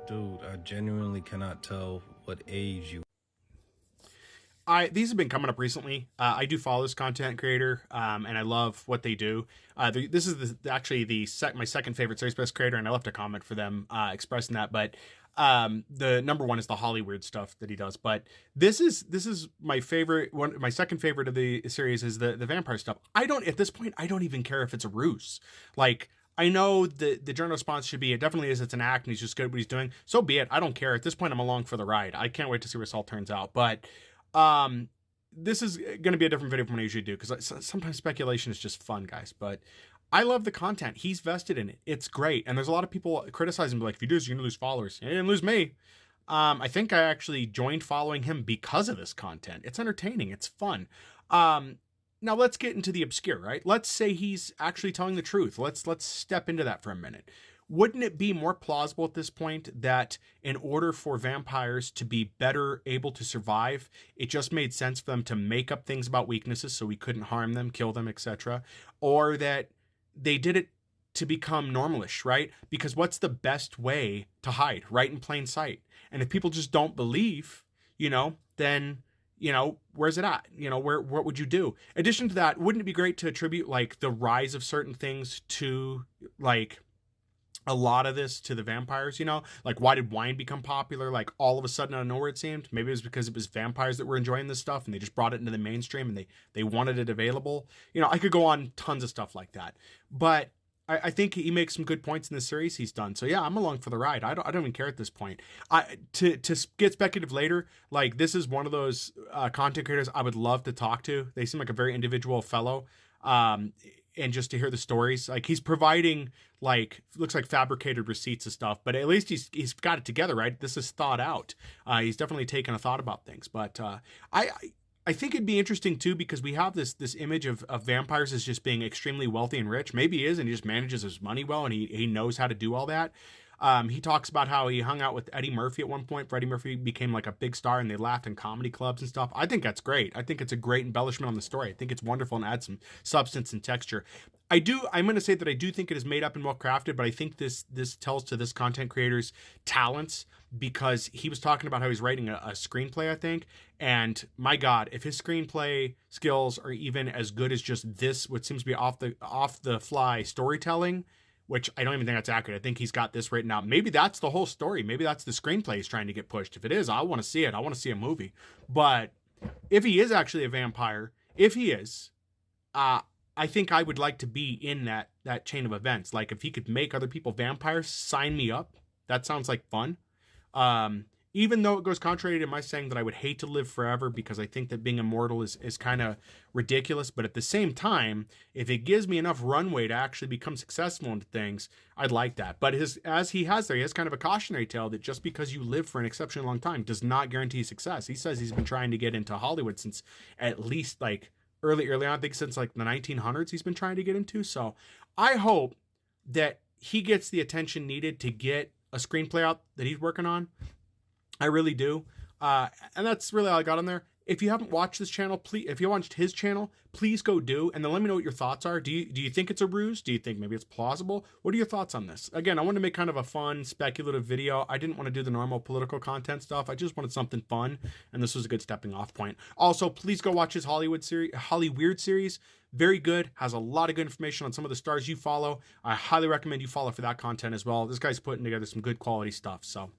Dude, I genuinely cannot tell what age you. These have been coming up recently. I do follow this content creator, and I love what they do. This is actually my second favorite series based creator, and I left a comment for them expressing that. But the number one is the Hollywood stuff that he does. But this is my favorite one. My second favorite of the series is the vampire stuff. At this point I don't even care if it's a ruse. Like, I know the general response should be, it definitely is, it's an act and he's just good at what he's doing. So be it. I don't care. At this point, I'm along for the ride. I can't wait to see where this all turns out. But this is going to be a different video from what I usually do, because sometimes speculation is just fun, guys. But I love the content. He's vested in it. It's great. And there's a lot of people criticizing, like, if you do this, you're going to lose followers. You didn't lose me. I think I actually joined following him because of this content. It's entertaining. It's fun. Now let's get into the obscure, right? Let's say he's actually telling the truth. Let's step into that for a minute. Wouldn't it be more plausible at this point that in order for vampires to be better able to survive, it just made sense for them to make up things about weaknesses so we couldn't harm them, kill them, etc., or that they did it to become normalish, right? Because what's the best way to hide? Right in plain sight. And if people just don't believe, then where's it at? What would you do? In addition to that, wouldn't it be great to attribute like the rise of certain things to like a lot of this to the vampires? Like, why did wine become popular? Like, all of a sudden out of nowhere, it seemed. Maybe it was because it was vampires that were enjoying this stuff and they just brought it into the mainstream and they wanted it available. I could go on tons of stuff like that, but I think he makes some good points in the series he's done. So yeah, I'm along for the ride. I don't even care at this point. To get speculative later, like, this is one of those content creators I would love to talk to. They seem like a very individual fellow. And just to hear the stories, like, he's providing, like, looks like fabricated receipts and stuff, but at least he's got it together, right? This is thought out. He's definitely taken a thought about things. But I think it'd be interesting too, because we have this image of vampires as just being extremely wealthy and rich. Maybe he is, and he just manages his money well, and he knows how to do all that. He talks about how he hung out with Eddie Murphy at one point. Freddie Murphy became like a big star and they laughed in comedy clubs and stuff. I think that's great. I think it's a great embellishment on the story. I think it's wonderful and adds some substance and texture. I'm going to say that I do think it is made up and well crafted, but I think this tells to this content creator's talents, because he was talking about how he's writing a screenplay, I think. And my God, if his screenplay skills are even as good as just this, what seems to be off the fly storytelling, which I don't even think that's accurate. I think he's got this written out. Maybe that's the whole story. Maybe that's the screenplay he's trying to get pushed. If it is, I want to see it. I want to see a movie. But if he is actually a vampire, if he is, I think I would like to be in that chain of events. Like, if he could make other people vampires, sign me up. That sounds like fun. Even though it goes contrary to my saying that I would hate to live forever, because I think that being immortal is kind of ridiculous. But at the same time, if it gives me enough runway to actually become successful into things, I'd like that. But he has kind of a cautionary tale that just because you live for an exceptionally long time does not guarantee success. He says he's been trying to get into Hollywood since at least like early on. I think since like the 1900s he's been trying to get into. So I hope that he gets the attention needed to get a screenplay out that he's working on. I really do. And that's really all I got on there. If you haven't watched this channel, if you watched his channel, please go do, and then let me know what your thoughts are. Do you think it's a ruse? Do you think maybe it's plausible? What are your thoughts on this? Again, I wanted to make kind of a fun, speculative video. I didn't want to do the normal political content stuff. I just wanted something fun, and this was a good stepping off point. Also, please go watch his Hollyweird series. Very good. Has a lot of good information on some of the stars you follow. I highly recommend you follow for that content as well. This guy's putting together some good quality stuff. So